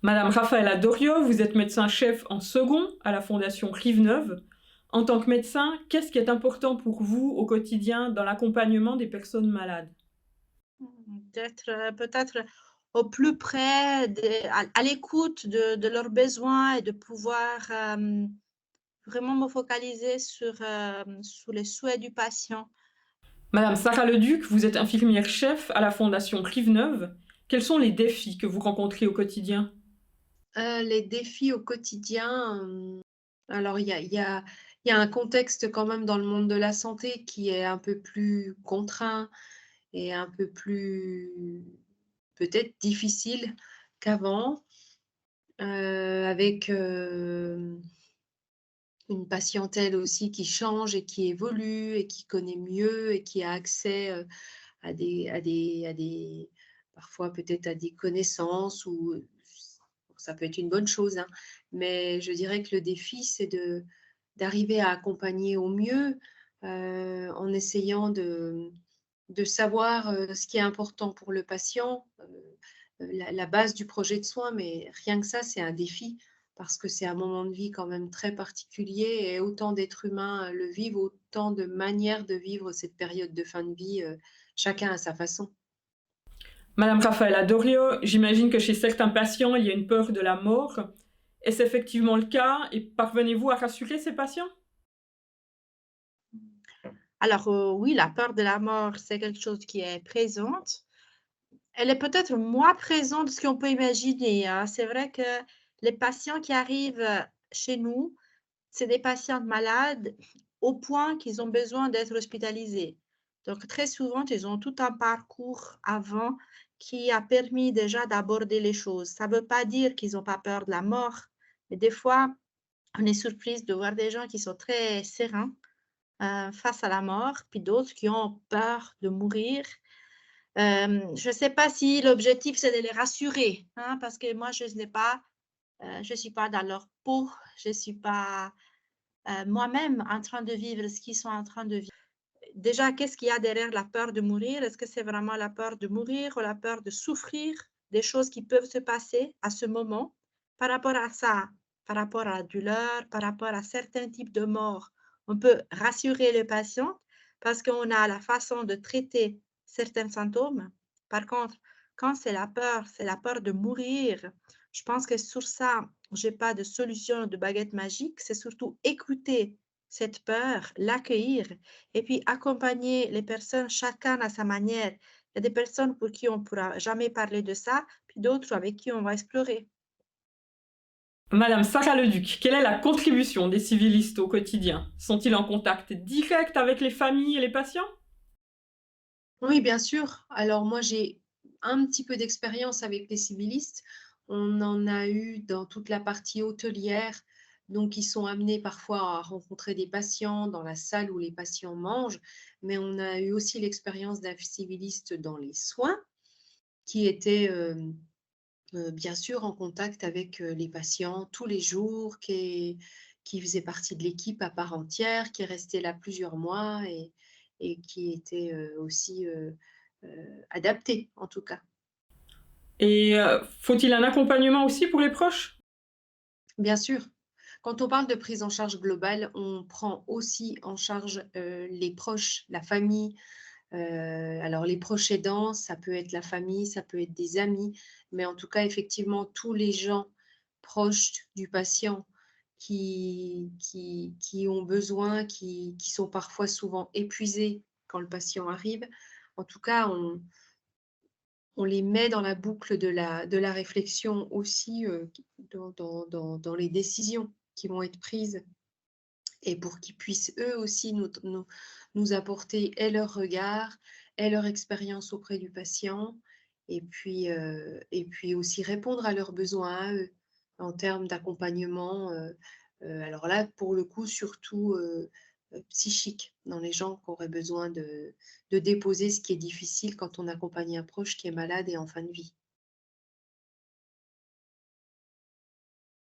Madame Raphaëla Doriot, vous êtes médecin-chef en second à la Fondation Rive-Neuve. En tant que médecin, qu'est-ce qui est important pour vous au quotidien dans l'accompagnement des personnes malades? D'être, peut-être au plus près à l'écoute de leurs besoins et de pouvoir, vraiment me focaliser sur les souhaits du patient. Madame Sarah Leduc, vous êtes infirmière-chef à la Fondation Rive-Neuve. Quels sont les défis que vous rencontrez au quotidien? Les défis au quotidien, alors il y a un contexte quand même dans le monde de la santé qui est un peu plus contraint et un peu plus peut-être difficile qu'avant, avec, une patientèle aussi qui change et qui évolue et qui connaît mieux et qui a accès, à des parfois peut-être à des connaissances ou ça peut être une bonne chose, hein. Mais je dirais que le défi, c'est d'arriver à accompagner au mieux, en essayant de savoir, ce qui est important pour le patient, la base du projet de soins, mais rien que ça, c'est un défi parce que c'est un moment de vie quand même très particulier et autant d'êtres humains, le vivent, autant de manières de vivre cette période de fin de vie, chacun à sa façon. Madame Raphaëla Doriot, j'imagine que chez certains patients, il y a une peur de la mort. Est-ce effectivement le cas et parvenez-vous à rassurer ces patients? Alors, oui, la peur de la mort, c'est quelque chose qui est présente. Elle est peut-être moins présente de ce qu'on peut imaginer, hein. C'est vrai que les patients qui arrivent, chez nous, c'est des patients malades au point qu'ils ont besoin d'être hospitalisés. Donc très souvent, ils ont tout un parcours avant qui a permis déjà d'aborder les choses. Ça ne veut pas dire qu'ils n'ont pas peur de la mort, mais des fois, on est surprise de voir des gens qui sont très sereins, face à la mort, puis d'autres qui ont peur de mourir. Je ne sais pas si l'objectif, c'est de les rassurer, hein, parce que moi, je suis pas dans leur peau, je suis pas, moi-même en train de vivre ce qu'ils sont en train de vivre. Déjà, qu'est-ce qu'il y a derrière la peur de mourir? Est-ce que c'est vraiment la peur de mourir ou la peur de souffrir des choses qui peuvent se passer à ce moment? Par rapport à ça, par rapport à la douleur, par rapport à certains types de morts, on peut rassurer le patient parce qu'on a la façon de traiter certains symptômes. Par contre, quand c'est la peur de mourir, je pense que sur ça, j'ai pas de solution de baguette magique. C'est surtout écouter cette peur, l'accueillir et puis accompagner les personnes chacun à sa manière. Il y a des personnes pour qui on ne pourra jamais parler de ça, puis d'autres avec qui on va explorer. Madame Sarah Leduc, quelle est la contribution des civilistes au quotidien? Sont-ils en contact direct avec les familles et les patients? Oui, bien sûr. Alors moi, j'ai un petit peu d'expérience avec les civilistes. On en a eu dans toute la partie hôtelière, donc ils sont amenés parfois à rencontrer des patients dans la salle où les patients mangent, mais on a eu aussi l'expérience d'un civiliste dans les soins qui était, bien sûr en contact avec, les patients tous les jours, qui faisait partie de l'équipe à part entière, qui est resté là plusieurs mois et qui était, aussi, adapté en tout cas. Et faut-il un accompagnement aussi pour les proches? Bien sûr, quand on parle de prise en charge globale, on prend aussi en charge, les proches, la famille. Alors les proches aidants, ça peut être la famille, ça peut être des amis, mais en tout cas, effectivement, tous les gens proches du patient qui ont besoin, qui sont parfois souvent épuisés quand le patient arrive. En tout cas, on les met dans la boucle de la réflexion aussi, dans les décisions qui vont être prises et pour qu'ils puissent eux aussi nous apporter et leur regard et leur expérience auprès du patient et puis aussi répondre à leurs besoins à eux, en termes d'accompagnement, alors là, pour le coup, surtout, psychique, dans les gens qui auraient besoin de déposer ce qui est difficile quand on accompagne un proche qui est malade et en fin de vie.